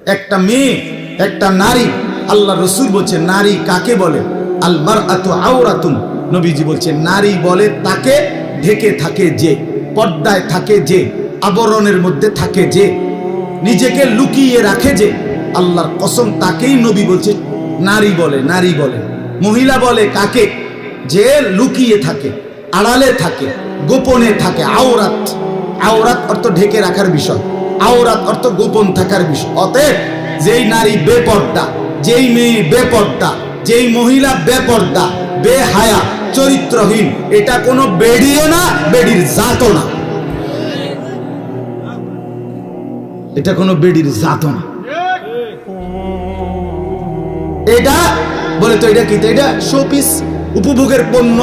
একটা মেয়ে, একটা নারী, আল্লাহ রসুল বলছে নারী কাকে বলে? আল মারআতু আওরাতুন। নবীজি বলছে নারী বলে তাকে ঢেকে থাকে যে, পর্দায় থাকে যে, আবরণের মধ্যে থাকে যে, নিজেকে লুকিয়ে রাখে যে। আল্লাহর কসম তাকেই নবী বলছে নারী বলে। নারী বলে। মহিলা বলে কাকে? যে লুকিয়ে থাকে, আড়ালে থাকে, গোপনে থাকে। আওরাত, আওরাত অর্থ ঢেকে রাখার বিষয়, আওরাত অর্থ গোপন থাকার বিষয়। অতএব যেই নারী বেপর্দা, যেই মেয়ে বেপর্দা, যেই মহিলা বেপর্দা, বেহায়া, চরিত্রহীন, এটা কোনো বেডিও না, বেডির জাতও না। এটা কোনো বেডির জাতও না। এটা বলে তো এটা কি? এটা শোপিস, উপভোগের পণ্য।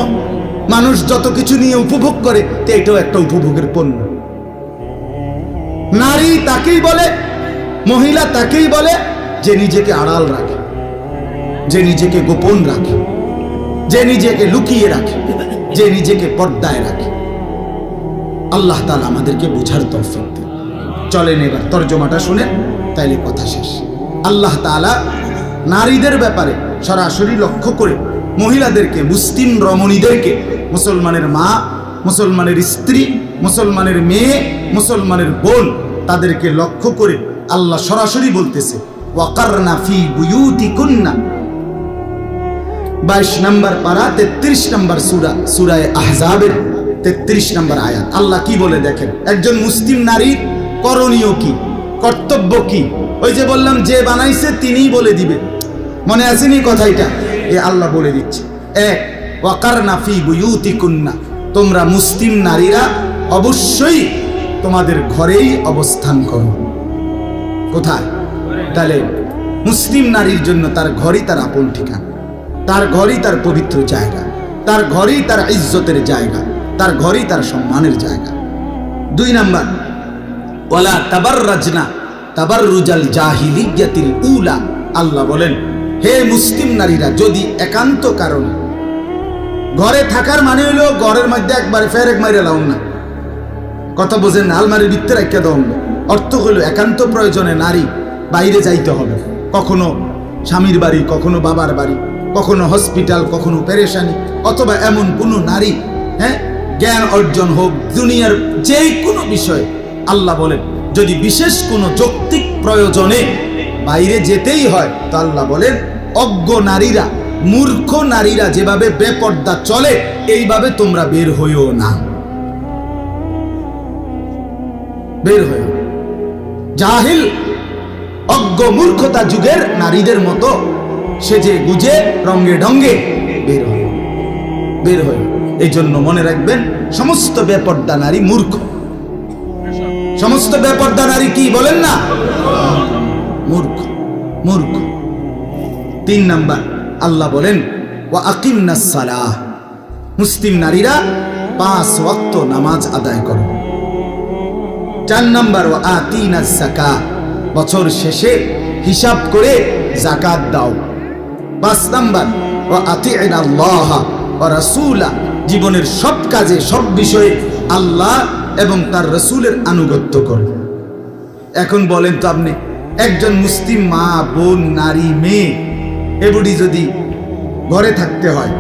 মানুষ যত কিছু নিয়ে উপভোগ করে, তো এটাও একটা উপভোগের পণ্য। নারী তাকেই বলে, মহিলা তাকেই বলে যে নিজেকে আড়াল রাখে, যে নিজেকে গোপন রাখে, যে নিজেকে লুকিয়ে রাখে, যে নিজেকে পর্দায় রাখে। আল্লাহ তাআলা আমাদেরকে বুঝার তৌফিক দেন। চলেন এবার তর্জমাটা শুনেন, তাইলে কথা শেষ। আল্লাহ তাআলা নারীদের ব্যাপারে সরাসরি লক্ষ্য করে মহিলাদেরকে, মুসলিম রমণীদেরকে, মুসলমানের মা, মুসলমানের স্ত্রী, মুসলমানের মেয়ে, মুসলমানের বোন, তাদেরকে লক্ষ্য করে আল্লাহ সরাসরি বলতেছে ওয়াকারনা ফি বুয়ুতিকুন্না। 22 নম্বর পারা 33 নম্বর সূরা, সূরা আহজাবের 33 নম্বর আয়াত। আল্লাহ কি বলে দেখেন, একজন মুসলিম নারীর করণীয় কি, কর্তব্য কি? ওই যে বললাম যে বানাইছে তিনিই বলে দিবে, মনে আসেনি কথাটা? এ আল্লাহ বলে দিচ্ছে। এক, ওয়াকারনা ফি বুয়ুতিকুন্না, তোমরা মুসলিম নারীরা অবশ্যই তোমাদের ঘরেই অবস্থান করো। কোথায়? তাহলে মুসলিম নারীর জন্য তার ঘরই তার আপন ঠিকানা, তার ঘরই তার পবিত্র জায়গা, তার ঘরই তার ইজ্জতের জায়গা, তার ঘরই তার সম্মানের জায়গা। 2 নাম্বার, ওয়ালা তাবাররাজনা তাবাররুজাল জাহিলিয়াতিল উলা। আল্লাহ বলেন হে মুসলিম নারীরা, যদি একান্ত কারণে, ঘরে থাকার মানে হলো ঘরের মধ্যে একবার ফেরেক মাইরে লাউন না, কথা বোঝেন না, আলমারির ভিতরে রেখে দাও না। অর্থ হলো একান্ত প্রয়োজনে নারী বাইরে যাইতে হবে, কখনো স্বামীর বাড়ি, কখনো বাবার বাড়ি, কখনো হসপিটাল, কখনো পেরেশানি, অথবা এমন কোনো নারী, জ্ঞান অর্জন হোক, দুনিয়ার যে কোনো বিষয়ে। আল্লাহ বলেন যদি বিশেষ কোনো যৌক্তিক প্রয়োজনে বাইরে যেতেই হয়, তো আল্লাহ বলেন অজ্ঞ নারীরা, মূর্খ নারীরা যেভাবে বেপর্দা চলে, এইভাবে তোমরা বের হইও না, বের হইও। জাহিল, অজ্ঞ, মূর্খতা যুগের নারীদের মতো সেজে গুজে রঙ্গে ঢঙ্গে বের হইও, বের হইও। এই জন্য মনে রাখবেন, সমস্ত বেপর্দা নারী মূর্খ। সমস্ত বেপর্দা নারী কি বলেন না? মূর্খ, মূর্খ। 3 নাম্বার, আল্লাহ বলেন ওয়া আকিমনাস সালাহ, মুসলিম নারীরা 5 ওয়াক্ত নামাজ আদায় করো। 4 নাম্বার, ওয়া আতিনাজ যাকাত, বছর শেষে হিসাব করে যাকাত দাও। 5 নাম্বার, ওয়া আতি'নাল্লাহ ওয়া রাসূলা, জীবনের সব কাজে, সব বিষয়ে আল্লাহ এবং তার রাসূলের আনুগত্য করো। এখন বলেন তো আপনি, একজন মুসলিম মা, বোন, নারী, মেয়ে, এগুলি যদি ঘরে থাকতে হয়,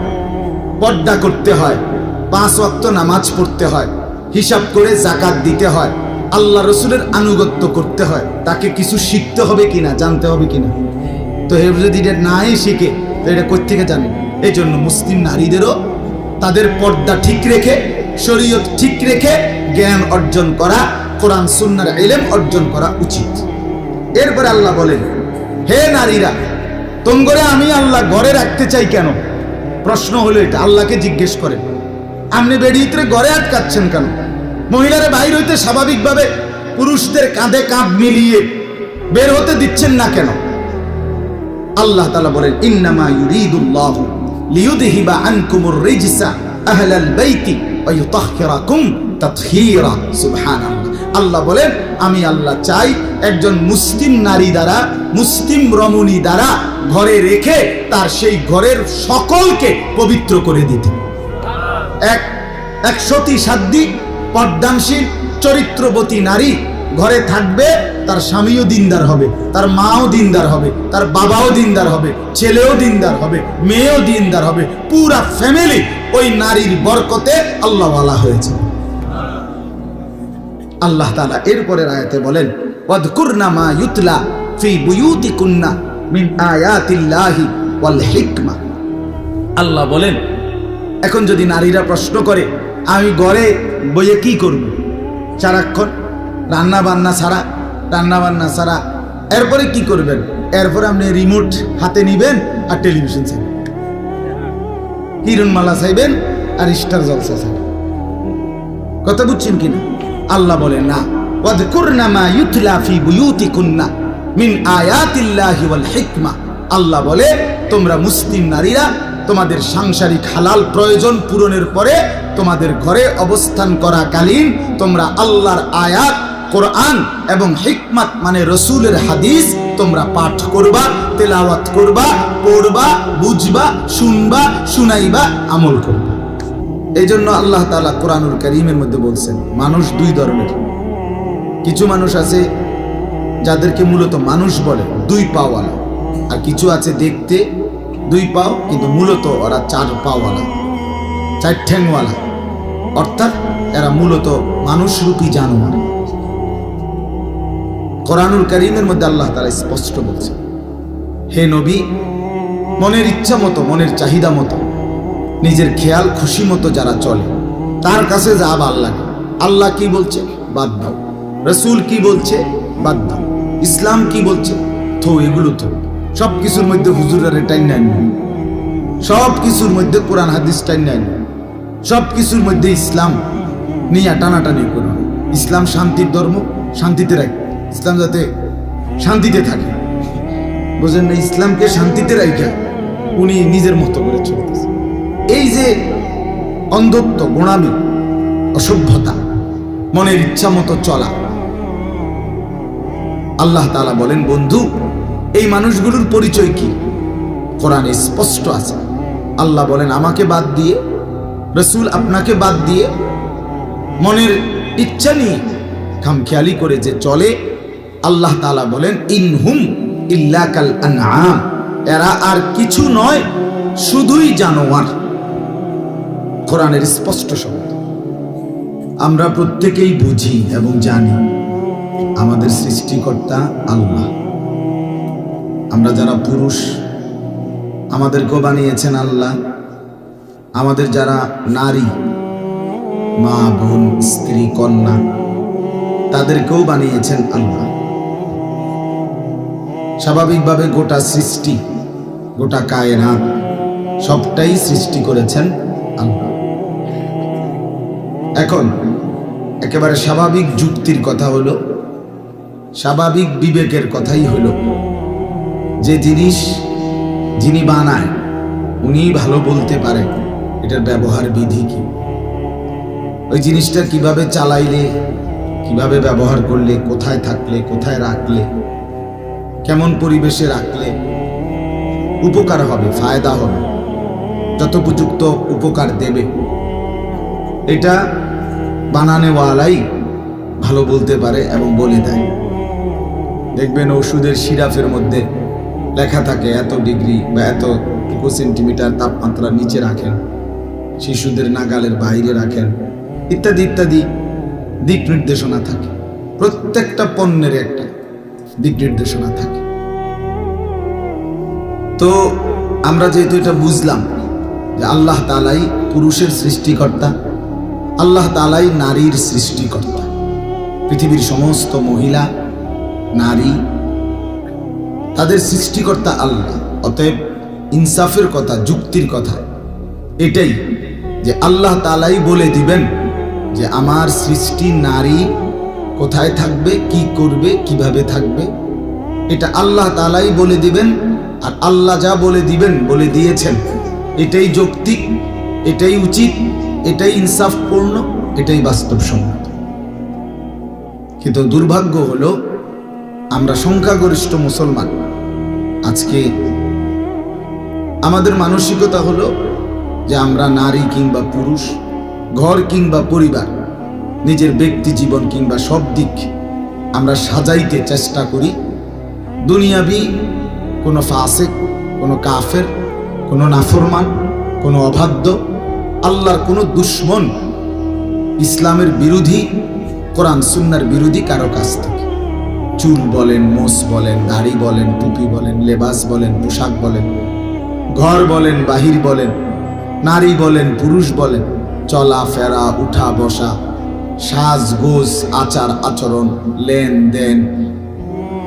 পর্দা করতে হয়, 5 ওয়াক্ত নামাজ পড়তে হয়, হিসাব করে যাকাত দিতে হয়, আল্লাহ রসুলের আনুগত্য করতে হয়, তাকে কিছু শিখতে হবে কিনা, জানতে হবে কিনা? তো এ যদি এটা নাই শিখে, তো এটা কোত্থেকে জানে? এই জন্য মুসলিম নারীদেরও তাদের পর্দা ঠিক রেখে, শরীয়ত ঠিক রেখে জ্ঞান অর্জন করা, কোরআন সুন্নাহর ইলম অর্জন করা উচিত। এরপরে আল্লাহ বলেন হে নারীরা, তোমরা আমি আল্লাহ ঘরে রাখতে চাই কেন? প্রশ্ন হলো এটা, আল্লাহকে জিজ্ঞেস করেন আপনি বেরিয়ে ঘরে আটকাচ্ছেন কেন? মহিলারা বাইর হইতে স্বাভাবিকভাবে পুরুষদের কাঁধে কাঁধ মিলিয়ে বের হতে দিচ্ছেন না কেন? আল্লাহ তাআলা বলেন ইন্নামা ইউরিদুল্লাহু লিইউযহিবা আনকুমুর রিজসা আহলাল বাইতি ওয়া ইউতাহহিরাকুম তাতহীরা। সুবহানাল্লাহ। আল্লাহ বলেন আমি আল্লাহ চাই একজন মুসলিম নারী দ্বারা, মুসলিম রমণী দ্বারা ঘরে রেখে তার সেই ঘরের সকলকে পবিত্র করে দিতে। এক সতী সাধ্বী পর্দানশীল চরিত্রবতী নারী ঘরে থাকবে, তার স্বামীও দিনদার হবে, তার মাও দিনদার হবে, তার বাবাও দিনদার হবে, ছেলেও দিনদার হবে, মেয়েও দিনদার হবে, পুরা ফ্যামিলি ওই নারীর বরকতে আল্লাহওয়ালা হয়েছে। আল্লাহ তাআলা এরপরের আয়াতে বলেন, ওয়াযকুরনা মা ইউতলা ফি বুয়ুতিকুন্না মিন আয়াতিল্লাহি ওয়াল হিকমা। আল্লাহ বলেন, এখন যদি নারীরা প্রশ্ন করে আমি ঘরে বইয়ে কি করব, সারাক্ষণ রান্না বান্না ছাড়া এরপরে কি করবেন? এরপরে আপনি রিমোট হাতে নিবেন আর টেলিভিশন চাইবেন, কিরণমালা চাইবেন আর স্টার জলসা চাইবেন। কথা বুঝছেন কিনা? আল্লাহ বলেন না, ওয়াযকুরনা মা ইউতলা ফি বুয়ুতিকুন্না মিন আয়াতিল্লাহি ওয়াল হিকমা। আল্লাহ বলে, তোমরা মুসলিম নারীরা তোমাদের সাংসারিক হালাল প্রয়োজন পূরণের পরে তোমাদের ঘরে অবস্থান করাকালীন তোমরা আল্লাহর আয়াত কোরআন এবং হিকমত মানে রসুলের হাদিস তোমরা পাঠ করবা, তেলাওয়াত করবা, পড়বা, বুঝবা, শুনবা, শুনাইবা, আমল করবা। এই জন্য আল্লাহ তাআলা কোরআনুল কারীমের মধ্যে বলছেন, মানুষ দুই ধরনের। কিছু মানুষ আছে যাদেরকে মূলত মানুষ বলে, দুই পাওয়ালা, আর কিছু আছে দেখতে দুই পাও কিন্তু মূলত ওরা চার পাওয়ালা, চার ঠ্যাংওয়ালা, অর্থাৎ এরা মূলত মানুষরূপী জানোয়ার। কোরআনুল কারীমের মধ্যে আল্লাহ তাআলা স্পষ্ট বলছে, হে নবী, মনের ইচ্ছা মতো, মনের চাহিদা মতো, নিজের খেয়াল খুশি মতো যারা চলে তার কাছে যা ভাল লাগে, আল্লাহ কি বলছে বাদ দাও, রসুল কি বলছে বাদ দাও, ইসলাম কি বলছে থো, এগুলো থো। সব কিছুর মধ্যে হুজুরের টাইম নাই, সব কিছুর মধ্যে কোরআন হাদিস টাইম নাই, সব কিছুর মধ্যে ইসলাম নিয়ে টানাটানি করুন। ইসলাম শান্তির ধর্ম, শান্তিতে রাখ, ইসলাম যাতে শান্তিতে থাকে, বুঝেন না? ইসলামকে শান্তিতে রাখা উনি নিজের মতো করে চলতেছে। এই যে অন্ধত্ব, গোঁড়ামি, অসভ্যতা, মনের ইচ্ছা মতো চলা, আল্লাহ তাআলা বলেন, বন্ধু এই মানুষগুলোর পরিচয় কি? কোরআনে স্পষ্ট আছে। আল্লাহ বলেন, আমাকে বাদ দিয়ে, রসুল আপনাকে বাদ দিয়ে, মনের ইচ্ছা নিয়ে খামখেয়ালি করে যে চলে, আল্লাহ তাআলা বলেন, ইনহুম ইল্লা কাল আনআম, এরা আর কিছু নয়, শুধুই জানোয়ার। কোরআনের স্পষ্ট শব্দ। আমরা প্রত্যেকেই বুঝি এবং জানি আমাদের সৃষ্টিকর্তা আল্লাহ। আমরা যারা পুরুষ, আমাদেরকেও বানিয়েছেন আল্লাহ। আমাদের যারা নারী, মা, বোন, স্ত্রী, কন্যা, তাদেরকেও বানিয়েছেন আল্লাহ। স্বাভাবিকভাবে গোটা সৃষ্টি, গোটা কায়নাত সবটাই সৃষ্টি করেছেন আল্লাহ। এখন একেবারে স্বাভাবিক যুক্তির কথা হলো, স্বাভাবিক বিবেকের কথাই হলো, যে জিনিস যিনি বানায় উনি ভালো বলতে পারেন এটার ব্যবহার বিধি কি, ওই জিনিসটা কিভাবে চালাইলে, কিভাবে ব্যবহার করলে, কোথায় থাকলে, কোথায় রাখলে, কেমন পরিবেশে রাখলে উপকার হবে, ফায়দা হবে, যথোপযুক্ত উপকার দেবে, এটা বানানেওয়ালাই ভালো বলতে পারে এবং বলে দেয়। দেখবেন ওষুধের সিরাপের মধ্যে লেখা থাকে এত ডিগ্রি বা এত সেন্টিমিটার তাপমাত্রার নিচে রাখেন, শিশুদের নাগালের বাইরে রাখেন, ইত্যাদি ইত্যাদি দিক নির্দেশনা থাকে। প্রত্যেকটা পণ্যের একটা দিক নির্দেশনা থাকে। তো আমরা যেহেতু এটা বুঝলাম যে আল্লাহ তাআলাই পুরুষের সৃষ্টিকর্তা, আল্লাহ তাআলাই নারীর সৃষ্টিকর্তা, পৃথিবীর সমস্ত মহিলা, নারী তাদের সৃষ্টিকর্তা আল্লাহ। অতএব ইনসাফের কথা, যুক্তির কথা এটাই যে আল্লাহ তাআলাই বলে দিবেন যে আমার সৃষ্টি নারী কোথায় থাকবে, কি করবে, কিভাবে থাকবে, এটা আল্লাহ তাআলাই বলে দিবেন। আর আল্লাহ যা বলে দিবেন, বলে দিয়েছেন, এটাই যৌক্তিক, এটাই উচিত, এটাই ইনসাফপূর্ণ, এটাই বাস্তবসম্মত। কিন্তু দুর্ভাগ্য হলো আমরা সংখ্যাগরিষ্ঠ মুসলমান আজকে আমাদের মানসিকতা হলো যে আমরা নারী কিংবা পুরুষ, ঘর কিংবা পরিবার, নিজের ব্যক্তি জীবন কিংবা সব দিক আমরা সাজাইতে চেষ্টা করি দুনিয়াবি কোনো ফাসিক, কোনো কাফের, কোনো নাফরমান, কোনো অবাধ্য, আল্লাহর কোনো দুশ্মন, ইসলামের বিরোধী, কোরআন সুন্নাহর বিরোধী কারো কাছ থেকে চুল বলেন, মোস বলেন, দাড়ি বলেন, টুপি বলেন, লেবাস বলেন, পোশাক বলেন, ঘর বলেন, বাহির বলেন, নারী বলেন, পুরুষ বলেন, চলা ফেরা, উঠা বসা, সাজগোজ, আচার আচরণ, লেনদেন,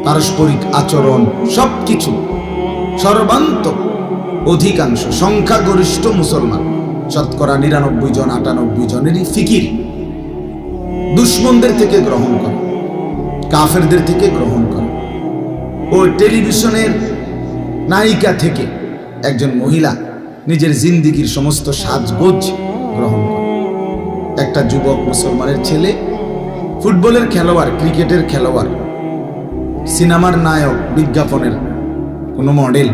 পারস্পরিক আচরণ, সবকিছু সর্বান্ত অধিকাংশ সংখ্যাগরিষ্ঠ মুসলমান, শতকরা 99 জন 98 জনেরই ফিকির দুশ্মনদের থেকে গ্রহণ করে, কাফেরদের থেকে গ্রহণ করে। ও টেলিভিশনের নায়িকা থেকে একজন মহিলা নিজের জিন্দিগির সমস্ত সাজগোজ গ্রহণ করে। একটা যুবক মুসলমানের ছেলে, ফুটবলের খেলোয়াড়, ক্রিকেটের খেলোয়াড়, সিনেমার নায়ক, বিজ্ঞাপনের কোনো মডেল,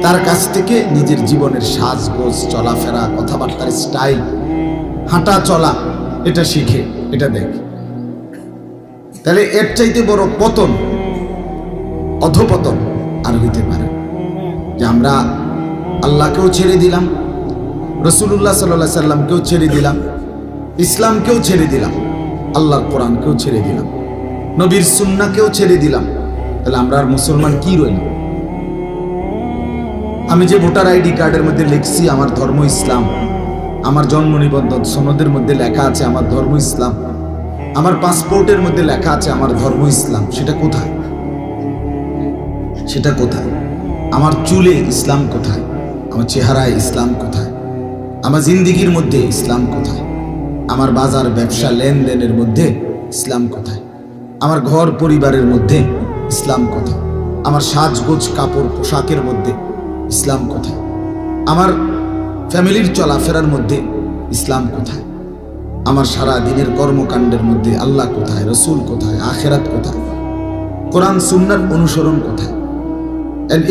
তার কাছ থেকে নিজের জীবনের সাজগোজ, চলাফেরা, কথাবার্তার স্টাইল, হাঁটা চলা, এটা শিখে, এটা দেখে। তাহলে এর চাইতে বড় পতন, অধপতন আর হইতে পারে যে আমরা আল্লাহকেও ছেড়ে দিলাম, রাসূলুল্লাহ সাল্লাল্লাহু আলাইহি সাল্লামকেও ছেড়ে দিলাম, ইসলামকেও ছেড়ে দিলাম, আল্লাহর কোরআনকেও ছেড়ে দিলাম, নবীর সুন্নাহকেও ছেড়ে দিলাম। তাহলে আমরা আর মুসলমান কি রইল? আমি যে ভোটার আইডি কার্ডের মধ্যে লিখছি আমার ধর্ম ইসলাম, আমার জন্ম নিবন্ধন সনদের মধ্যে লেখা আছে আমার ধর্ম ইসলাম, আমার পাসপোর্টের মধ্যে লেখা আছে আমার ধর্ম ইসলাম, সেটা কোথায়? সেটা কোথায়? আমার চুলে ইসলাম কোথায়? আমার চেহারায় ইসলাম কোথায়? আমার জিন্দিগির মধ্যে ইসলাম কোথায়? আমার বাজার ব্যবসা লেনদেনের মধ্যে ইসলাম কোথায়? আমার ঘর পরিবারের মধ্যে ইসলাম কোথায়? আমার সাজগোজ কাপড় পোশাকের মধ্যে ইসলাম কোথায়? আমার ফ্যামিলির চলাফেরার মধ্যে ইসলাম কোথায়? আমার সারা দিনের কর্মকাণ্ডের মধ্যে আল্লাহ কোথায়, রসুল কোথায়, আখেরাত কোথায়, কোরআন সুন্নাহর অনুসরণ কোথায়?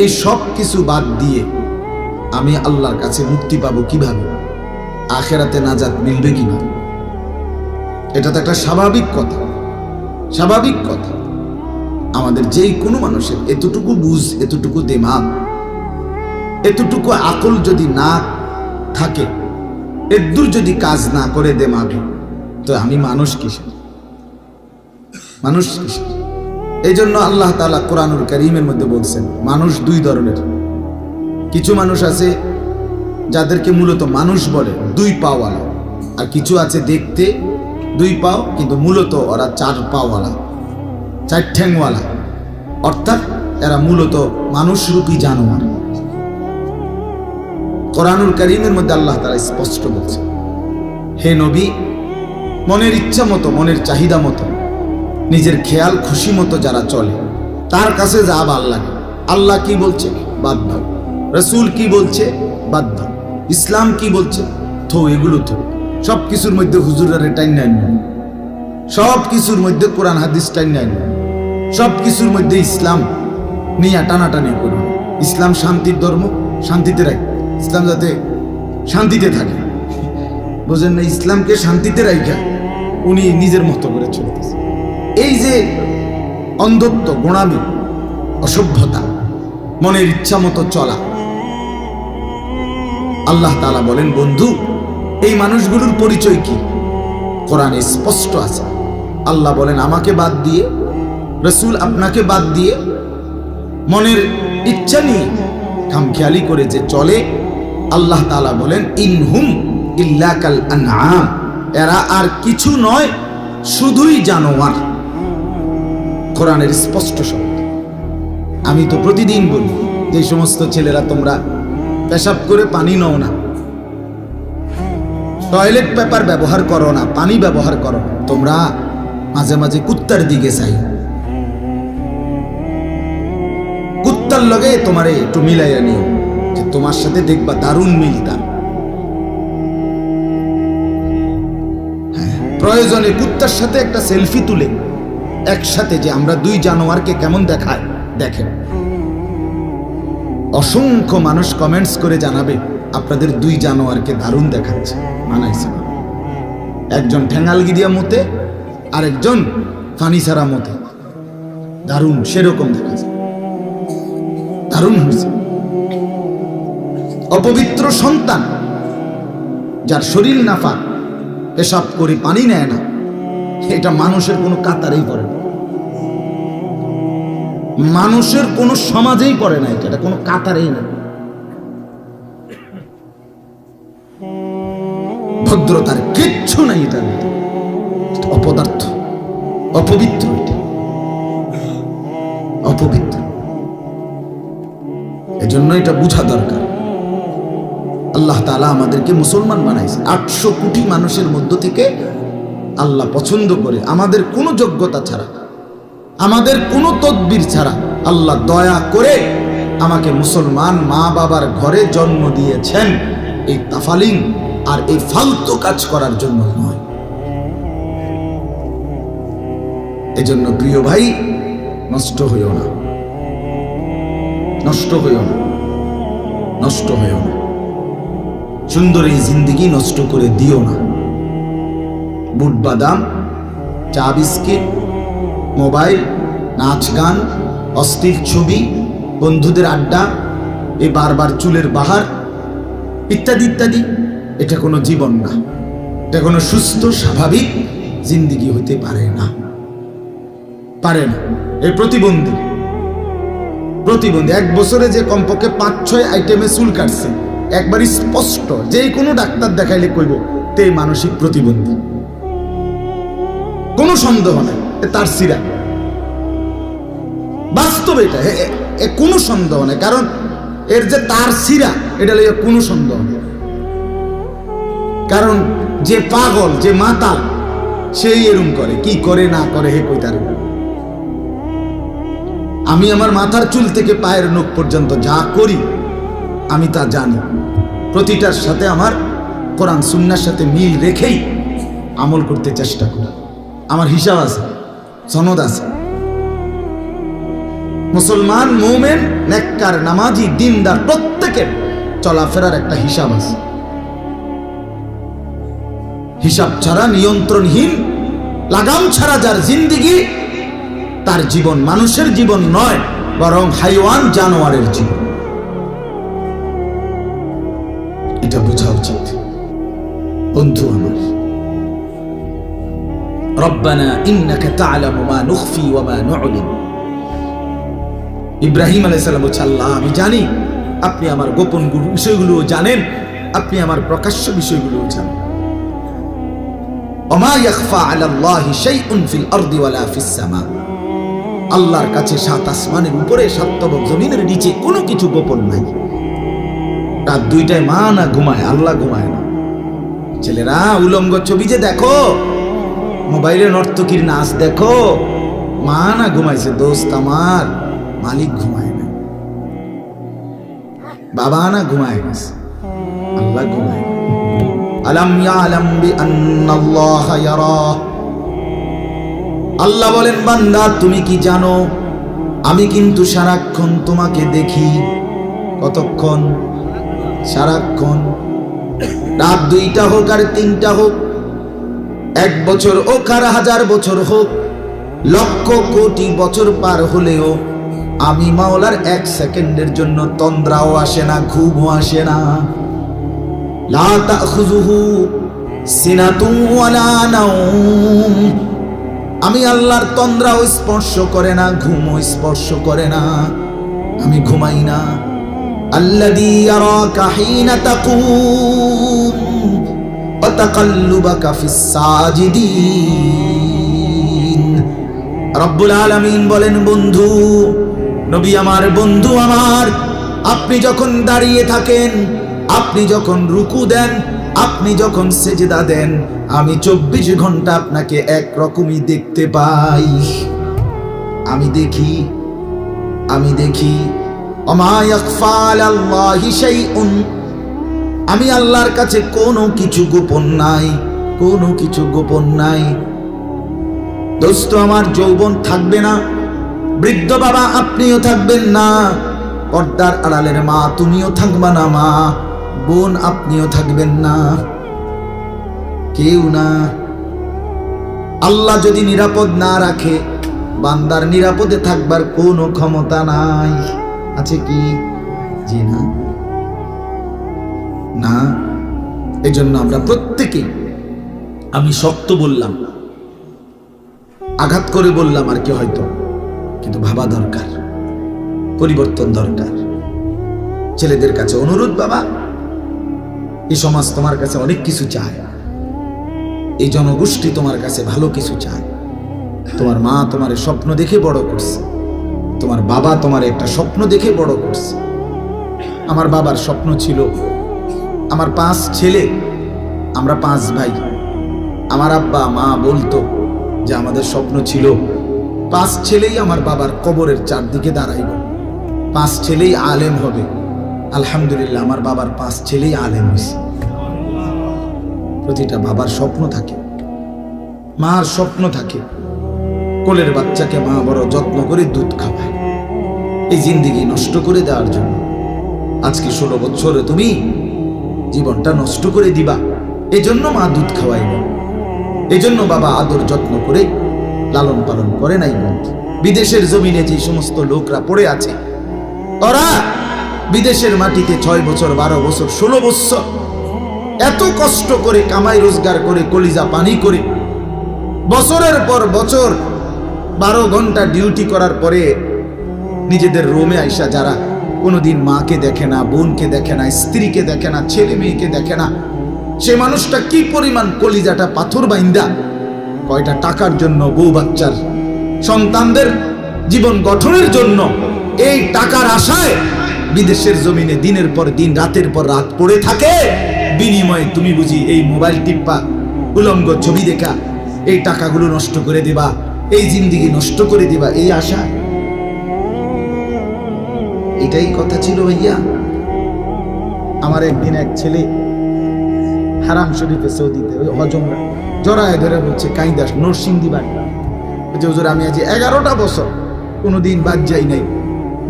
এই সব কিছু বাদ দিয়ে আমি আল্লাহর কাছে মুক্তি পাবো কিভাবে? আখেরাতে নাজাত মিলবে কিভাবে? এটা তো একটা স্বাভাবিক কথা, স্বাভাবিক কথা। আমাদের যেই কোনো মানুষের এতটুকু বুঝ, এতটুকু দিমাগ, এতটুকু আকল যদি না থাকে, এদূর যদি কাজ না করে দিমাগে, তো আমি মানুষ কিসের? মানুষ কিসের? এই জন্য আল্লাহ তাআলা কোরআনুল কারীমের মধ্যে বলছেন মানুষ দুই ধরনের। কিছু মানুষ আছে যাদেরকে মূলত মানুষ বলে, দুই পাওয়ালা, আর কিছু আছে দেখতে দুই পাও কিন্তু মূলত ওরা চার পাওয়ালা, চার ঠ্যাংওয়ালা, অর্থাৎ এরা মূলত মানুষরূপী জানোয়ার। কোরআনুল কারীমের মধ্যে আল্লাহ তাআলা স্পষ্ট বলছে, হে নবী, মনের ইচ্ছা মতো, মনের চাহিদা মতো, নিজের খেয়াল খুশি মতো যারা চলে, তার কাছে যা ভালো লাগে, আল্লাহ কি বলছে বাদ দাও, রসুল কি বলছে বাদ দাও, ইসলাম কি বলছে থো, এগুলো থো। সব কিছুর মধ্যে হুজুরের টাইম নাই, সব কিছুর মধ্যে কোরআন হাদিস টাইম নাই, সব কিছুর মধ্যে ইসলাম নিয়ে টানাটানি করুন। ইসলাম শান্তির ধর্ম, শান্তিতে রাখবে, ইসলাম যাতে শান্তিতে থাকে, বোঝেন না? ইসলামকে শান্তিতে রাখা উনি নিজের মতো করে চলতেছে। এই যে অন্ধত্ব, গোঁড়ামি, অসভ্যতা, মনের ইচ্ছা মতো চলা, আল্লাহ তাআলা বলেন বন্ধু, এই মানুষগুলোর পরিচয় কি? কোরআনে স্পষ্ট আছে। আল্লাহ বলেন আমাকে বাদ দিয়ে, রসুল আপনাকে বাদ দিয়ে, মনের ইচ্ছা নিয়ে খামখেয়ালি করে যে চলে, আল্লাহ তাআলা বলেন ইনহুম ইল্লা কাল আনআম, এরা আর কিছু নয়, শুধুই জানোয়ার। কোরআনের স্পষ্ট শব্দ। আমি তো প্রতিদিন বলি যে সমস্ত ছেলেরা তোমরা পেশাব করে পানি নাও না, টয়লেট পেপার ব্যবহার করো না, পানি ব্যবহার করো না, তোমরা মাঝে মাঝে কুত্তার দিকে চাই, কুত্তার লগে তোমারে একটু মিলাইয়া নিও, যে তোমার সাথে দেখবা দারুণ মিল তার। প্রয়োজনে কুত্তার সাথে একটা সেলফি তুলে একসাথে যে আমরা দুই জানোয়ারকে কেমন দেখায় দেখেন। অসংখ্য মানুষ কমেন্টস করে জানাবে আপনাদের দুই জানোয়ারকে দারুণ দেখাচ্ছে, মানাইছে না। একজন ঠ্যাঙালগিরিয়া মতে, আরেকজন ফানিসারা মতে। দারুণ সেরকম দেখা যায়, দারুণ হয়েছে। অপবিত্র সন্তান যার শরীর নাফাক, পেশাব করে পানি নেয় না, এটা মানুষের কোনো কাতারেই পড়ে না, মানুষের কোনো সমাজেই পড়ে না, এটা কোনো কাতারেই না। ভদ্রতার কিচ্ছু নাই এটার মধ্যে, অপদার্থ, অপবিত্র, এটা অপবিত্র। এজন্য এটা বোঝা দরকার। আল্লাহ তাআলা আমাদেরকে মুসলমান বানাইছে। 800 কোটি মানুষের মধ্য থেকে আল্লাহ পছন্দ করে, আমাদের কোনো যোগ্যতা ছাড়া, আমাদের কোনো তদবির ছাড়া আল্লাহ দয়া করে আমাকে মুসলমান মা বাবার ঘরে জন্ম দিয়েছেন, এই তাফালিং আর এই ফালতু কাজ করার জন্য নয়। এজন্য প্রিয় ভাই, নষ্ট হইও না, নষ্ট হইও না, নষ্ট হইও না। সুন্দর এই জিন্দেগি নষ্ট করে দিও না। বুট বাদাম, চা বিস্কিট, মোবাইল, নাচ গান, অস্থির ছবি, বন্ধুদের আড্ডা, এই বারবার চুলের বাহার ইত্যাদি ইত্যাদি, এটা কোনো জীবন না, এটা কোনো সুস্থ স্বাভাবিক জিন্দেগি হইতে পারে না, পারে না। এই প্রতিবন্ধী 1 বছরে যে কমপক্ষে 5-6 আইটেমে চুল কাটছে, একবারই স্পষ্ট, যে কোনো ডাক্তার দেখাইলে কইব তে মানসিক প্রতিবন্ধী, কোনো সন্দেহ নাই, তার সিরা বাস্তব, এটা কোনো সন্দেহ নাই। কারণ এর যে তার সিরা, এটা লইয়া কোনো সন্দেহ নেই। কারণ যে পাগল, যে মাতাল, সেই এরম করে, কি করে না করে হে কইতার। আমি আমার মাথার চুল থেকে পায়ের নখ পর্যন্ত যা করি আমি তা জানি, প্রতিটার সাথে আমার কোরআন সুন্নাহর সাথে মিল রেখেই আমল করতে চেষ্টা করি। আমার হিসাব আছে, সনদ আছে। মুসলমান, মুমিন, নেককার, নামাজি, দিনদার প্রত্যেকের চলাফেরার একটা হিসাব আছে। হিসাব ছাড়া, নিয়ন্ত্রণহীন, লাগাম ছাড়া যার জিন্দেগি, তার জীবন মানুষের জীবন নয়, বরং হাইওয়ান, জানোয়ারের জীবন। এটা বোঝা উচিত বন্ধু আমার। রব্বানা ইন্নাকা তা'লামু মা নুখফি ওয়া মা নু'লিন। ইব্রাহিম আলাইহিস সালাম বলছেন, আল্লাহ আমি জানি আপনি আমার গোপন বিষয়গুলো জানেন, আপনি আমার প্রকাশ্য বিষয়গুলো জানেন। ওমা ইয়াখফা আলাল্লাহি শাইউন ফিল আরদি ওয়ালা ফিস সামা। আল্লাহর কাছে 7 আসমানের উপরে 7 তবক জমিনের নিচে কোনো কিছু গোপন নাই। রাত 2টায় মা না ঘুমায়, আল্লাহ ঘুমায় না। ছেলেরা উলঙ্গ ছবি যে দেখো, মোবাইলে নর্তকীর নাচ দেখো, মা না ঘুমাইছে, দোস্ত আমার, মালিক ঘুমায় না, বাবা না ঘুমায় গেছে, আল্লাহ ঘুমায় না। আলাম ইয়ালাম বিআন্নাল্লাহা ইয়ারা। আল্লাহ বলেন, বান্দা তুমি কি জানো আমি কিন্তু সারাক্ষণ তোমাকে দেখি। কতক্ষণ? সারাক্ষণ। রাত 2টা হোক আর 3টা হোক, 1 বছর হোক আর 1000 বছর হোক, লক্ষ কোটি বছর পার হলেও আমি মাওলার 1 সেকেন্ডের জন্য তন্দ্রাও আসে না, ঘুমও আসে না। লা তাখুযুহু সিনাতুন ওয়ালা নাওম। আমি আল্লাহর তন্দ্রাও স্পর্শ করে না, ঘুমও স্পর্শ করে না, আমি ঘুমাই না। আল্লাযী ইয়ারাকা হিনা তাকুম ওয়া তাকাল্লুবাকা ফিস সাজিদিন। রব্বুল আলামিন বলেন, বন্ধু, নবী আমার, বন্ধু আমার, আপনি যখন দাঁড়িয়ে থাকেন, আপনি যখন রুকু দেন, আপনি যখন সেজদা দেন, আমি 24 ঘন্টা আপনাকে একরকমই দেখতে পাই। আমি দেখি, আমি দেখি। ওমা ইয়াখফা আলাল্লাহি শাইউন। আমি আল্লাহর কাছে কোনো কিছু গোপন নাই, কোনো কিছু গোপন নাই। দোস্ত আমার, যৌবন থাকবে না, বৃদ্ধ বাবা আপনিও থাকবেন না, পর্দার আড়ালের মা তুমিও থাকবা না, মা বোন আপনিও থাকবেন না, কেউ না। আল্লাহ যদি নিরাপদ না রাখে, বান্দার নিরাপদে থাকবার কোনো ক্ষমতা নাই। আছে কি? জি না, না। এজন্য আমরা প্রত্যেকেই, আমি শক্ত বললাম, আঘাত করে বললাম আর কি হয়তো, কিন্তু ভাবা দরকার, পরিবর্তন দরকার। ছেলেদের কাছে অনুরোধ, বাবা, এই সমাজ তোমার কাছে অনেক কিছু চায়, এই জনগোষ্ঠী তোমার কাছে ভালো কিছু চায়। তোমার মা তোমার স্বপ্ন দেখে বড় করছে, তোমার বাবা তোমার একটা স্বপ্ন দেখে বড় করছে। আমার বাবার স্বপ্ন ছিল, আমার 5 ছেলে, আমরা 5 ভাই। আমার আব্বা মা বলতো যে আমাদের স্বপ্ন ছিল 5 ছেলেই আমার বাবার কবরের চারদিকে দাঁড়াইব, 5 ছেলেই আলেম হবে। আলহামদুলিল্লাহ, আমার বাবার 5 ছেলেই আলেম হয়েছে। প্রতিটা বাবার স্বপ্ন থাকে, মার স্বপ্ন থাকে, কোলের বাচ্চাকে মা বড় যত্ন করে দুধ খাওয়ায়, এই জিন্দেগি নষ্ট করে দেওয়ার জন্য। আজকে 16 বছরে তুমি জীবনটা নষ্ট করে দিবা, এজন্য মা দুধ খাওয়াইব, এজন্য বাবা আদর যত্ন করে লালন পালন করে নাই। বিদেশের জমিনে যে সমস্ত লোকরা পড়ে আছে, ওরা বিদেশের মাটিতে 6 বছর 12 বছর 16 বছর এত কষ্ট করে কামাই রোজগার করে কলিজা পানি করে বছরের পর বছর 12 ঘন্টা ডিউটি করার পরে নিজেদের রুমে আইসা যারা কোনোদিন মাকে দেখে না, বোনকে দেখে না, স্ত্রীকে দেখে না, ছেলে মেয়েকে দেখে না, সে মানুষটা কি পরিমাণ কলিজাটা পাথর বাইন্দা কয়টা টাকার জন্য, বউ বাচ্চার সন্তানদের জীবন গঠনের জন্য এই টাকার আশায় বিদেশের জমিনে দিনের পর দিন রাতের পর রাত পড়ে থাকে। বিনিময়ে তুমি বুঝি এই মোবাইল টিপ্পা, উলঙ্গ ছবি দেখা এই টাকাগুলো নষ্ট করে দিবা, এই জিন্দেগি নষ্ট করে দিবা, এই আশা? এটাই কথা ছিল ভাইয়া। আমার একদিন এক ছেলে হারাম শরীফে সৌদিতে ওই হজম জড়ায় ধরে বলছে, কাইদাস নরসিংদী বাড়ি, যে হুজুর আমি আজ 11টা বছর কোনোদিন বাদ যাই নাই,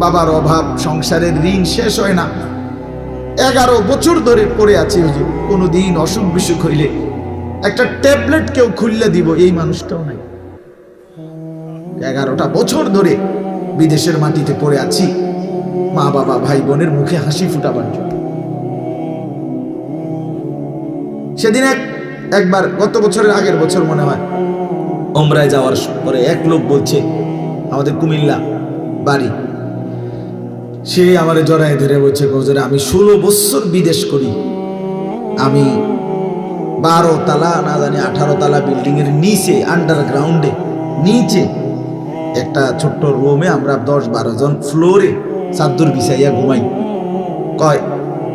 বাবার অভাব, সংসারের ঋণ শেষ হয় না, 11 বছর ধরে পড়ে আছি হুজুর, কোনোদিন অসুখ বিসুখ হইলে একটা ট্যাবলেট কেউ খুললে দিব, এই মানুষটাও নাই। 11টা বছর ধরে বিদেশের মাটিতে পড়ে আছি, মা বাবা ভাই বোনের মুখে হাসি ফুটাবার জন্য। সেদিন একবার গত বছরের আগের বছর মনে হয় ওমরায় যাওয়ার পরে এক লোক বলছে, আমাদের কুমিল্লা বাড়ি, সে আমারে জড়ায় ধরে বলছে, হুজুর আমি 16 বছর বিদেশ করি, আমি 12 তলা না জানি 18 তলা বিল্ডিং এর নিচে, আন্ডারগ্রাউন্ডে নিচে একটা ছোট্ট রুমে আমরা 10-12 জন ফ্লোরে চাদর বিছাইয়া ঘুমাই। কয়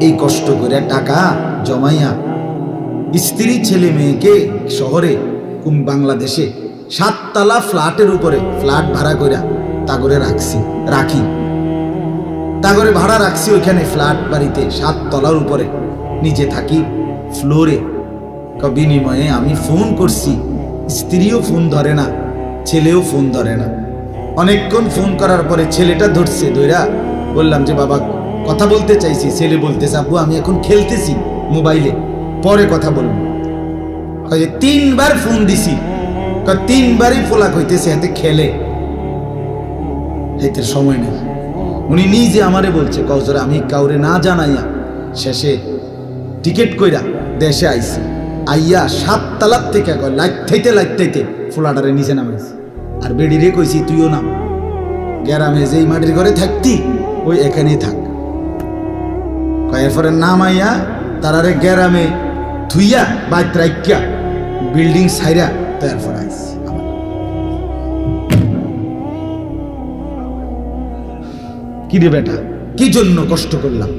এই কষ্ট করে টাকা জমাইয়া স্ত্রী ছেলে মেয়েকে শহরে বাংলাদেশে 7 তলা ফ্ল্যাটের উপরে ফ্ল্যাট ভাড়া করে তাগরে রাখি তাগরে ভাড়া রাখছি, ওইখানে ফ্ল্যাট বাড়িতে 7 তলার উপরে নিচে থাকি ফ্লোরে। বিনিময়ে আমি ফোন করছি, স্ত্রীও ফোন ধরে না, ছেলেও ফোন ধরে না। অনেকক্ষণ ফোন করার পরে ছেলেটা ধরছে, ধইরা বললাম যে বাবা কথা বলতে চাইছি। ছেলে বলতেছে, আব্বু আমি এখন খেলতেছি মোবাইলে, পরে কথা বলবো। 3 বার ফোন দিছি, 3 বারই ফোলা কইতেছে এতে খেলে, এতে সময় নেই। উনি নিজে আমারে বলছে, হুজুর আমি কাউরে না জানাইয়া শেষে টিকিট কইরা দেশে আইছি, আইয়া 7 তলার থেকে লাইতে ফোলাটারে নিচে নামাইছি, আর বেডিরে কইছি তুইও নাম, গ্রামে যেই মাটির ঘরে থাকতি ওই এখানেই থাক। এরপরে নামাইয়া তারারে গ্রামে ধুইয়া বাইত রাইকা বিল্ডিং সাইরা তারপর আইছি। কি রে বেটা, কি জন্য কষ্ট করলাম?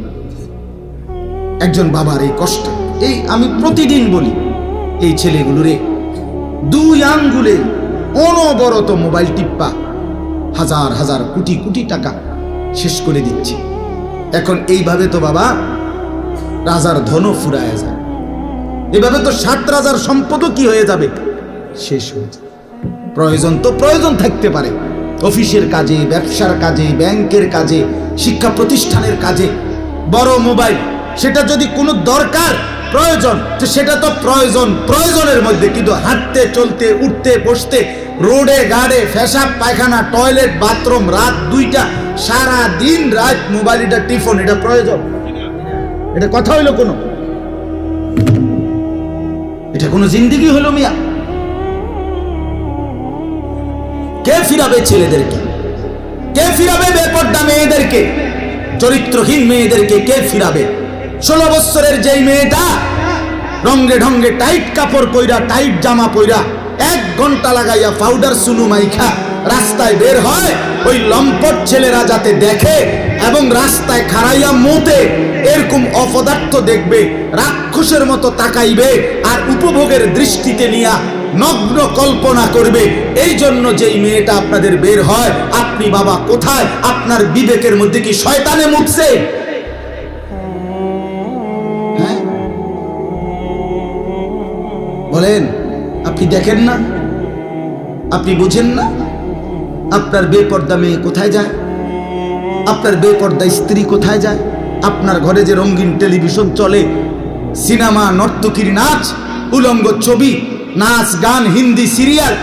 একজন বাবার এই কষ্ট, এই আমি প্রতিদিন বলি, এই ছেলেগুলোরে 2 আঙ্গুলে অনবরত মোবাইল টিপ্পা হাজার হাজার কোটি কোটি টাকা শেষ করে দিচ্ছে। এখন এইভাবে তো বাবা রাজার ধনও ফুরায় যায়, এভাবে তো 7 রাজার সম্পদও কি হয়ে যাবে, শেষ হয়ে যাবে। প্রয়োজন তো প্রয়োজন থাকতে পারে, অফিসের কাজে, ব্যবসার কাজে, ব্যাংকের কাজে, শিক্ষা প্রতিষ্ঠানের কাজে। বড় মোবাইল, সেটা যদি কোনো দরকার প্রয়োজন, তো সেটা তো প্রয়োজনের মধ্যে, কিন্তু হাঁটতে চলতে উঠতে বসতে রোডে গাড়ে পেশাব পায়খানা টয়লেট বাথরুম রাত 2টা সারা দিন রাত মোবাইলটা টিফোন, এটা প্রয়োজন? এটা কথা হইলো কোনো? এটা কোনো জিন্দেগি হলো মিয়া? কে ফিরাবে ছেলেদেরকে? কে ফিরাবে বেপর্দা মেয়েদেরকে, চরিত্রহীন মেয়েদেরকে কে ফিরাবে? 16 বছরের যেই মেয়েটা রঙ্গে ঢঙ্গে টাইট কাপড় পইরা টাইট জামা পইরা 1 ঘন্টা লাগাইয়া পাউডার সুনু মাইখা রাস্তায় বের হয়, ওই লম্পট ছেলেরা যাতে দেখে এবং রাস্তায় খাড়াইয়া মোতে এরকম অপদার্থ দেখবে, রাক্ষসের মতো তাকাইবে আর উপভোগের দৃষ্টিতে নিয়া নগ্ন কল্পনা করবে। এই জন্য যেই মেয়েটা আপনাদের বের হয়, আপনি বাবা কোথায়? আপনার বিবেকের মধ্যে কি শয়তানে মুতছে? হ্যাঁ বলেন, আপনি দেখেন না? আপনি বুঝেন না? আপনার বেপর্দা মেয়ে কোথায় যায়? আপনার বেপর্দা স্ত্রী কোথায় যায়? আপনার ঘরে যে রঙিন টেলিভিশন চলে, সিনেমা, নর্তকীর নাচ, উলঙ্গ ছবি, নাচ গান, হিন্দি সিরিয়াল,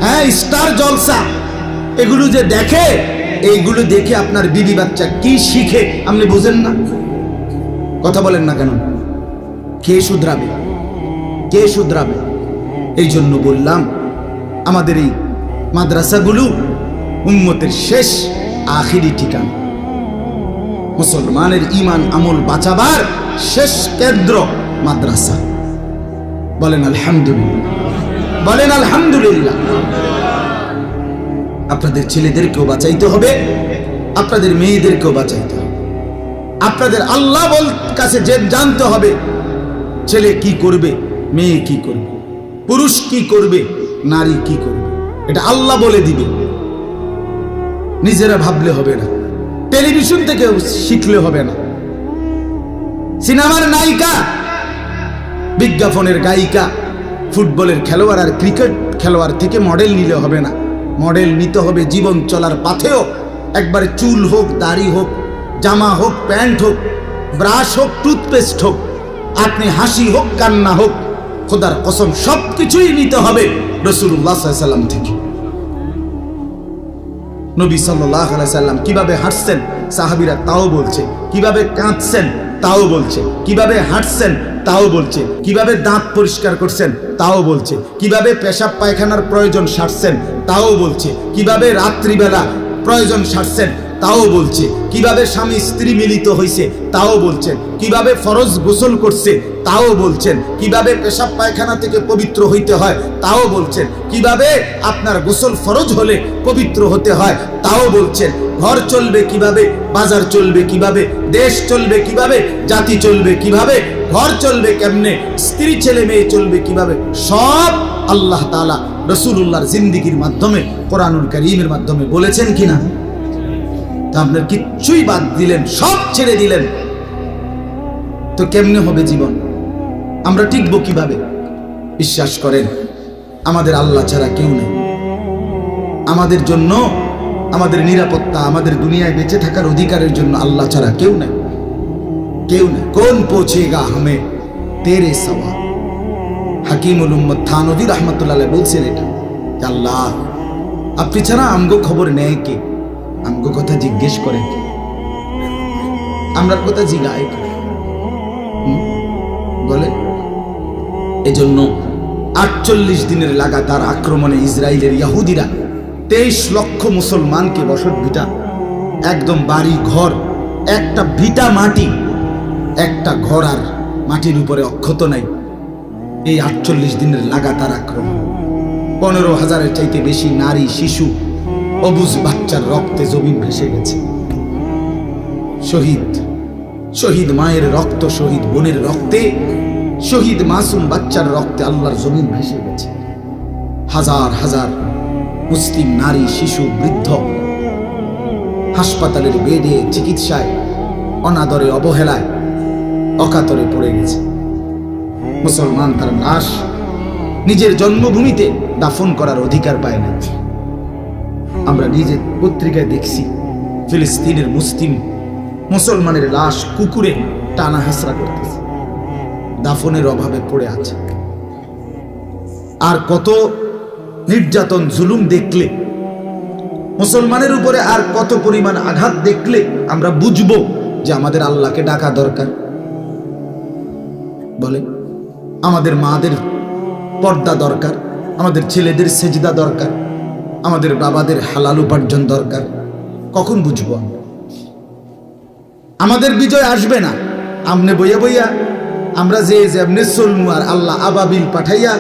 হ্যাঁ স্টার জলসা, এগুলো যে দেখে, এইগুলো দেখে আপনার বিবি বাচ্চা কি শিখে আপনি বুঝেন না? কথা বলেন না কেন? কে শুধরাবে? কে শুধরাবে? এই জন্য বললাম, আমাদের এই মাদ্রাসাগুলো উম্মতের শেষ আখিরি ঠিকানা, মুসলমানের ঈমান আমল বাঁচাবার শেষ কেন্দ্র মাদ্রাসা। বলেন আলহামদুলিল্লাহ, বলেন আলহামদুলিল্লাহ। আপনাদের ছেলেদেরকেও বাঁচাইতে হবে, আপনাদের মেয়েদেরকেও বাঁচাইতে হবে। আপনাদের আল্লাহ কাছে যে জানতে হবে ছেলে কি করবে, মেয়ে কি করবে, পুরুষ কি করবে, নারী কি করবে, এটা আল্লাহ বলে দিবে। নিজেরা ভাবলে হবে না, টেলিভিশন থেকে শিখলে হবে না। সিনেমার নায়িকা, বিজ্ঞাপনের গায়িকা, ফুটবলের খেলোয়াড় আর ক্রিকেট খেলোয়াড় থেকে মডেল নিলে হবে না। মডেল নিতে হবে জীবন চলার পথেও। একবারে চুল হোক, দাড়ি হোক, জামা হোক, প্যান্ট হোক, ব্রাশ হোক, টুথপেস্ট হোক, আপনি হাসি হোক, কান্না হোক, খোদার কসম সবকিছুই নিতে হবে রাসূলুল্লাহ সাল্লাল্লাহু আলাইহি সাল্লাম থেকে। নবী সাল্লাল্লাহু আলাইহি সাল্লাম কিভাবে হাঁটছেন সাহাবীরা তাও বলছে, কিভাবে কাঁদছেন তাও বলছে, কিভাবে হাঁটছেন তাও বলছে, কিভাবে দাঁত পরিষ্কার করছেন তাও বলছে, কিভাবে পেশাব পায়খানার প্রয়োজন সারছেন তাও বলছে, কিভাবে রাত্রিবেলা প্রয়োজন সারছেন তাও বলছে, কিভাবে স্বামী স্ত্রী মিলিত হয়েছে তাও বলছেন, কিভাবে ফরজ গোসল করছে তাও বলছেন, কিভাবে পেশাব পায়খানা থেকে পবিত্র হইতে হয় তাও বলছেন, কিভাবে আপনার গোসল ফরজ হলে পবিত্র হতে হয় তাও বলছেন, ঘর চলবে কিভাবে, বাজার চলবে কিভাবে, দেশ চলবে কিভাবে, জাতি চলবে কিভাবে, ঘর চলবে কেমনে, স্ত্রী ছেলে মেয়ে চলবে কিভাবে, সব আল্লাহ তাআলা রাসূলুল্লাহর জিন্দেগীর মাধ্যমে, কোরআনুল কারীমের মাধ্যমে বলেছেন কিনা? তা আপনার কিচ্ছুই বাদ দিলেন, সব ছেড়ে দিলেন, তো কেমনে হবে জীবন? আমরা টিকবো কিভাবে? বিশ্বাস করেন, আমাদের আল্লাহ ছাড়া কেউ নেই। আমাদের জন্য, আমাদের নিরাপত্তা, আমাদের দুনিয়ায় বেঁচে থাকার অধিকারের জন্য আল্লাহ ছাড়া কেউ নেই, কেউ নেই। কোন পৌঁছেগা হামে তেরে সওয়া? হাকিমুল উম্মত থানভী রাহমাতুল্লাহ আলাইহি বলছেন এটা, আল্লাহ আপনি ছাড়া আমগো খবর নেয় কে? আমগো কথা জিজ্ঞেস করে কে? আমরার কথা জিগায় কে? বলে। এজন্য 48 দিনের লাগাতার আক্রমণে ইসরায়েলের ইহুদিরা 23 লক্ষ মুসলমানকে বসত ভিটা, একদম বাড়ি ঘর, একটা ভিটা মাটি, একটা ঘর আর মাটির উপরে অক্ষত নাই। এই 48 দিনের লাগাতার আক্রমণ 15,000-এর চাইতে বেশি নারী, শিশু, অবুঝ বাচ্চার রক্তে জমিন ভেসে গেছে। শহীদ, শহীদ মায়ের রক্ত, শহীদ বোনের রক্তে, শহীদ মাসুম বাচ্চার রক্তে আল্লাহর জমিন ভেসে গেছে। হাজার হাজার মুসলিম নারী, শিশু, বৃদ্ধ হাসপাতালের বেডে চিকিৎসায় অনাদরে, অবহেলায়, অকাতরে পড়ে গেছে। মুসলমান তার লাশ নিজের জন্মভূমিতে দাফন করার অধিকার পায় না। আমরা নিজের পত্রিকায় দেখছি ফিলিস্তিনের মুসলমানের লাশ কুকুরে টানা হেঁচড়া করতেছে, দাফনের অভাবে পড়ে আছে। আর কত নির্যাতন জুলুম দেখলে, মুসলমানের উপরে আর কত পরিমাণ আঘাত দেখলে আমরা বুঝবো যে আমাদের আল্লাহকে ডাকা দরকার। বলে আমাদের মাদের পর্দা দরকার, আমাদের ছেলেদের সেজদা দরকার, আমাদের বাবাদের হালাল উপার্জন দরকার। কখন বুঝবো? আমাদের বিজয় আসবে না আমনে বইয়া বইয়া আমরা যে যেমনে চলমু, আর আল্লাহ আবাবিল পাঠাইয়া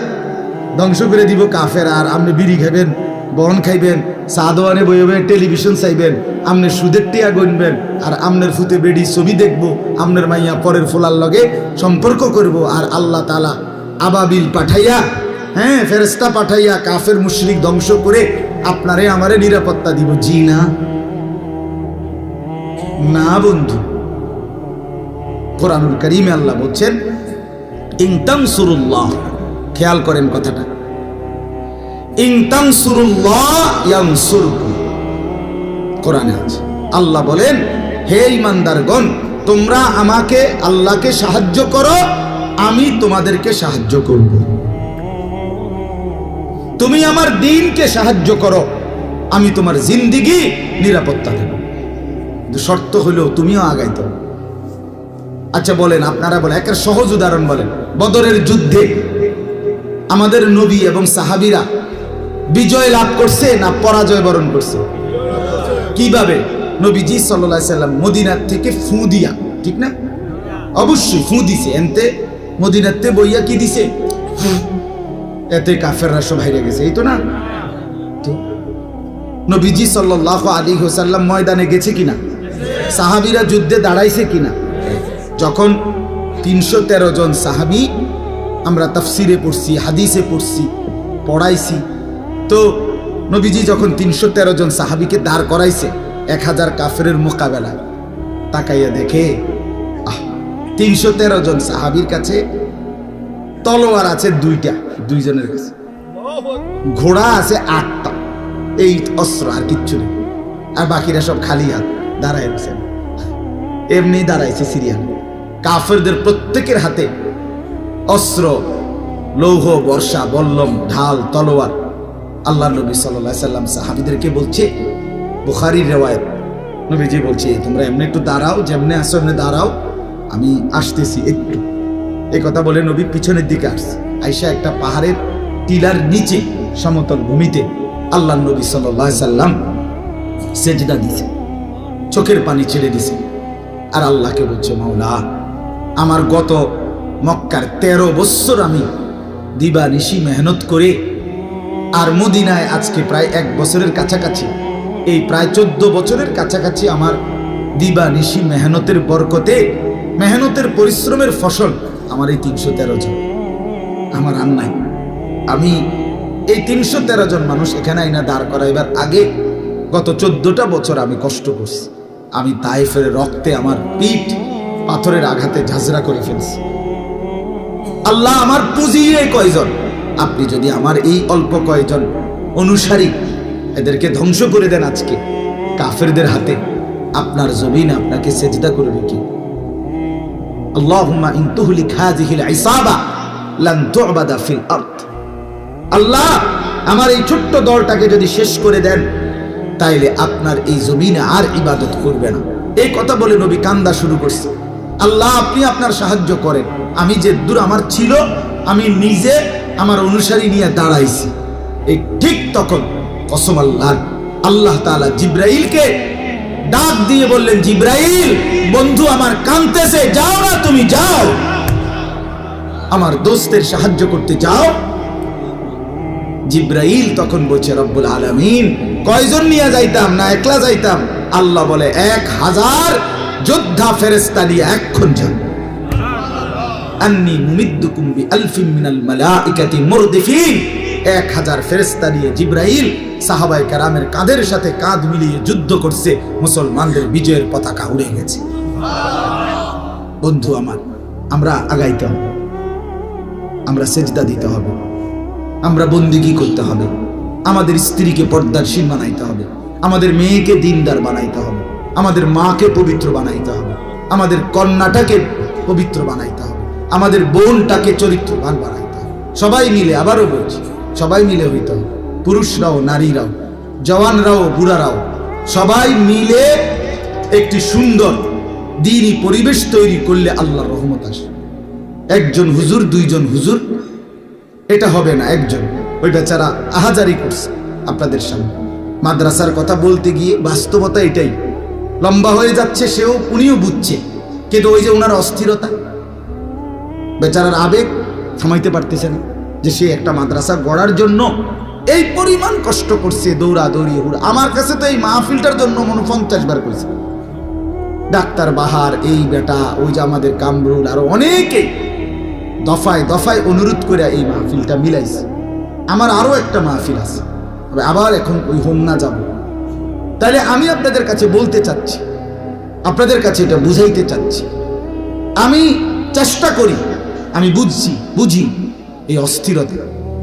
ধ্বংস করে দিব কাফের, আর আপনি বিড়ি খাইবেন, বন খাইবেন, চা দোয়ানে বইবে, টেলিভিশন চাইবেন, আমনে সুদের টিয়া গণবেন, আর আমনের ফুতে বেডি ছবি দেখবো, আমনের মাইয়া পরের ফোলার লগে সম্পর্ক করব, আর আল্লাহ তাআলা আবাবিল পাঠাইয়া, হ্যাঁ ফেরেশতা পাঠাইয়া কাফের মুশরিক ধ্বংস করে আপনারে আমারে নিরাপত্তা দিব? জি না, না বন্ধু। কোরআনুল কারীমে আল্লাহ বলছেন ইন তানসুরুল্লাহ, খেয়াল করেন কথাটা, ইন তানসুরুল্লাহ ইয়ানসুরকুম, কোরআনে আছে। আল্লাহ বলেন হে ঈমানদারগণ, তোমরা আমাকে আল্লাহকে সাহায্য করো, আমি তোমাদেরকে সাহায্য করব। তুমি আমার দ্বীনকে সাহায্য করো, আমি তোমার জিন্দেগি নিরাপত্তা দেব। কিন্তু শর্ত হলো তুমিও আগাইতে হবে। আচ্ছা বলেন, আপনারা বলেন, একটা সহজ উদাহরণ বলেন। বদরের যুদ্ধে আমাদের নবী এবং সাহাবীরা বিজয় লাভ করছে না পরাজয় বরণ করছে? কিভাবে? নবীজি সাল্লাল্লাহু আলাইহি সাল্লাম মদিনার থেকে ফু দিয়া, ঠিক না? অবশ্যই ফু দিছে, এনতে মদিনাতে বইয়া কি দিছে? এতে কাফেররা সব হাইরে গেছে, এই তো না? তো নবীজি সাল্লাল্লাহু আলাইহি ওয়াসাল্লাম ময়দানে গেছে কিনা? সাহাবীরা যুদ্ধে দাঁড়াইছে কিনা? যখন ৩১৩ জন সাহাবী, আমরা তাফসিরে পড়ছি, হাদিসে পড়ছি, পড়াইছি, তো নবীজি যখন ৩১৩ জন সাহাবীকে দাঁড় করাইছে ১০০০ কাফেরের মোকাবেলায়, তাকাইয়া দেখে ৩১৩ জন সাহাবীর কাছে তলোয়ার আছে দুইজনের কাছে, ঘোড়া আছে ৮টা, এই অস্ত্র আর কিচ্ছু নেই, আর বাকিরা সব খালি হাত দাঁড়ায় গেছেন, এমনি দাঁড়াইছে সিরিয়াল। কাফেরদের প্রত্যেকের হাতে অস্ত্র, লৌহ, বর্ষা, বল্লম, ঢাল, তলোয়ার। আল্লাহ নবী সাল্লাল্লাহু আলাইহি সাল্লাম সাহাবীদেরকে বলছে, বুখারীর রিওয়ায়াত, নবীজি বলছে তোমরা এমনি একটু দাঁড়াও, যেমনি আসো এমনি দাঁড়াও, আমি আসতেছি একটু। এই কথা বলে নবী পিছনের দিকে আসছে, আয়েশা একটা পাহাড়ের টিলার নিচে সমতল ভূমিতে আল্লাহ নবী সাল্লাল্লাহু আলাইহি সাল্লাম সেজদা দিছে, চোখের পানি ছেড়ে দিছে, আর আল্লাহকে বলছে মাওলা, আমার গত মক্কার 13 বছর আমি দিবানিশি মেহনত করে, আর মদিনায় আজকে প্রায় 1 বছরের কাছাকাছি, এই প্রায় 14 বছরের কাছাকাছি আমার দিবানিশি মেহনতের বরকতে, মেহনতের পরিশ্রমের ফসল আমার এই ৩১৩ জন, আমার আর নাই। আমি এই ৩১৩ জন মানুষ এখানে আইনা দাঁড় করাইবার আগে গত 14টা বছর আমি কষ্ট করছি। আমি তায়েফের রক্তে আমার পিঠ পাথরের আঘাতে ঝাঁঝরা করে ফেলছি। আল্লাহ আমার পুঁজি কয়জন, আপনি যদি আমার এই অল্প কয়জন অনুসারী এদেরকে ধ্বংস করে দেন আজকে কাফেরদের হাতে, আপনার জমিন আপনাকে সেজদা করবে কি? আল্লাহুম্মা ইন তুহলিক হাযিহিল ইসাবা লান তু'বাদা ফিল আরদ। আল্লাহ আমার এই ছোট্ট দলটাকে যদি শেষ করে দেন, তাইলে আপনার এই জমিনে আর ইবাদত করবে না। এই কথা বলে নবী কান্দা শুরু করছে, আল্লাহ আপনি আপনার সাহায্য করেন। আমি যে দূর আমার ছিল, আমি নিজে আমার অনুসারী নিয়ে দাঁড়াইছি। এই ঠিক তখন কসম আল্লাহ, আল্লাহ তাআলা জিব্রাইলকে ডাক দিয়ে বললেন, জিব্রাইল বন্ধু আমার কাঁদতেছে, যাও না তুমি, যাও আমার দোস্তের সাহায্য করতে যাও। জিব্রাইল তখন বলছে, রব্বুল আলামিন কয়জন নিয়ে যাইতাম, না একলা যাইতাম? আল্লাহ বলে 1000 যোদ্ধা ফেরেশতা নিয়ে এখন যাও। আন্নী মুমিদ্দুকুম বিআলফিন মিনাল মালাইকাতি মুরদিফিন। 1000 ফেরেশতা নিয়ে জিব্রাইল সাহাবায়ে কেরামের কাঁধের সাথে কাঁধ মিলিয়ে যুদ্ধ করছে, মুসলমানদের বিজয়ের পতাকা উড়ে গেছে। বন্ধু আমার, আমরা আগাইতে হবে, আমরা সেজদা দিতে হবে, আমরা বন্দেগী করতে হবে, আমাদের স্ত্রীকে পর্দাশীল বানাইতে হবে, আমাদের মেয়েকে দিনদার বানাইতে হবে, আমাদের মাকে পবিত্র বানাইতে হবে, আমাদের কন্যাটাকে পবিত্র বানাইতে হবে, আমাদের বোনটাকে চরিত্রবান বানাইতে হবে। সবাই মিলে, আবারও বলছি, সবাই মিলে হইতে হবে। পুরুষরাও নারীরাও, জওয়ানরাও বুড়ারাও সবাই মিলে একটি সুন্দর দ্বীনি পরিবেশ তৈরি করলে আল্লাহর রহমত আসে। একজন হুজুর, দুইজন হুজুর এটা হবে না। একজন, ওই বেচারা আহাজারি করছে আপনাদের সামনে। মাদ্রাসার কথা বলতে গিয়ে বাস্তবতা এটাই, লম্বা হয়ে যাচ্ছে, উনিও বুঝছে, কিন্তু ওই যে ওনার অস্থিরতা, বেচারার আবেগ থামাইতে পারতেছে না, যে সে একটা মাদ্রাসা গড়ার জন্য এই পরিমাণ কষ্ট করছে, দৌড়াদৌড়ি। আমার কাছে তো এই মাহফিলটার জন্য 50 বার করেছে। ডাক্তার বাহার, এই বেটা, ওই যে আমাদের কামরুল, আরো অনেকেই দফায় দফায় অনুরোধ করে এই মাহফিলটা মিলাইছে। আমার আরো একটা মাহফিল আছে, আবার এখন ওই হোমনা যাব। তাহলে আমি আপনাদের কাছে বলতে চাচ্ছি, আপনাদের কাছে এটা বুঝাইতে চাচ্ছি, আমি চেষ্টা করি, আমি বুঝি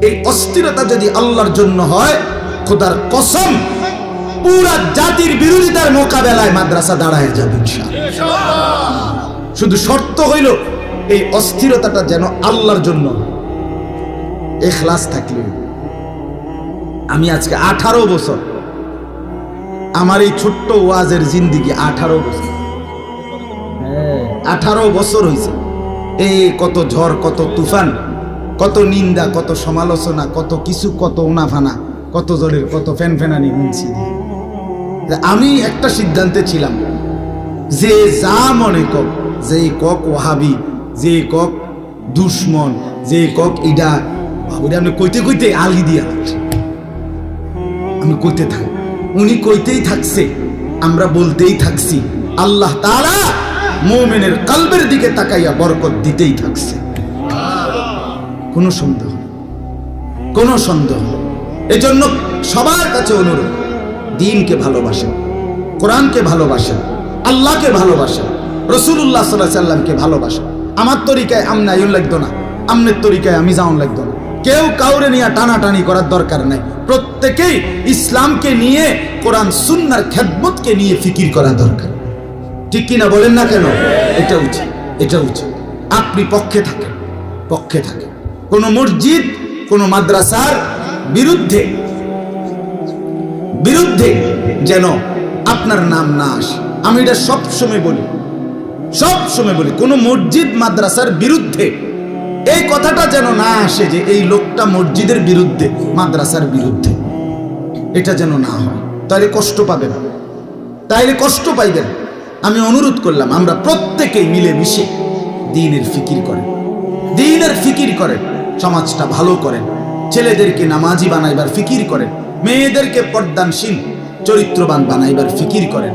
এই অস্থিরতা যদি আল্লাহর জন্য হয়, খোদার কসম পুরা জাতির বিরোধিতার মোকাবেলায় মাদ্রাসা দাঁড়ায় যাবে ইনশাআল্লাহ। শুধু শর্ত হইল এই অস্থিরতাটা যেন আল্লাহর জন্য, ইখলাস থাকলে। আমি আজকে 18 বছর, আমার এই ছোট্ট ওয়াজের জিন্দিগি 18 বছর, 18 বছর হয়েছে। এই কত ঝড়, কত তুফান, কত নিন্দা, কত সমালোচনা, কত কিছু, কত উনাফানা, কত জোরের, কত ফ্যানফ্যানানি শুনছি। আমি একটা সিদ্ধান্তে ছিলাম, যে যা মনে কক, যে কক ওয়াহাবি, যে কক দুশ্মন, যে কক ইডা, বাবুরে আমি কইতে কইতে আলি দিয়া আমি কইতে থাক, উনি কইতেই থাকছে, আমরা বলতেই থাকছি। আল্লাহ তাআলা মুমিনের কলবের দিকে তাকাইয়া বরকত দিতেই থাকছে। কোনো সন্দেহ, কোনো সন্দেহ। এজন্য সবার কাছে অনুরোধ, দ্বীনকে ভালোবাসেন, কোরআনকে ভালোবাসেন, আল্লাহকে ভালোবাসেন, রাসূলুল্লাহ সাল্লাল্লাহু আলাইহি সাল্লামকে ভালোবাসেন। আমার তরিকায় আমনা ইউন লাগতো না, আমনের তরিকায় আমি যাওন লাগতো না। কেউ কাউরে নিয়ে টানাটানি করার দরকার নাই। প্রত্যেকেই ইসলামকে নিয়ে, কোরআন সুন্নাহর খেদমতকে নিয়ে ফিকির করা দরকার। ঠিক কিনা বলেন না কেন? এটা উচিত, এটা উচিত। আপনি পক্ষে থাকেন, পক্ষে থাকেন। কোন মসজিদ, কোন মাদ্রাসার বিরুদ্ধে যেন আপনার নাম না আসে। আমি এটা সবসময় বলি, কোন মসজিদ মাদ্রাসার বিরুদ্ধে এই কথাটা যেন না আসে যে এই লোকটা মসজিদের বিরুদ্ধে, মাদ্রাসার বিরুদ্ধে, এটা যেন না হয়। তাহলে কষ্ট পাবেন, তাইলে কষ্ট পাইবেন। আমি অনুরোধ করলাম, আমরা প্রত্যেকেই মিলেমিশে দ্বীনের ফিকির করেন, সমাজটা ভালো করেন, ছেলেদেরকে নামাজি বানাইবার ফিকির করেন, মেয়েদেরকে পর্দানশীল চরিত্রবান বানাইবার ফিকির করেন।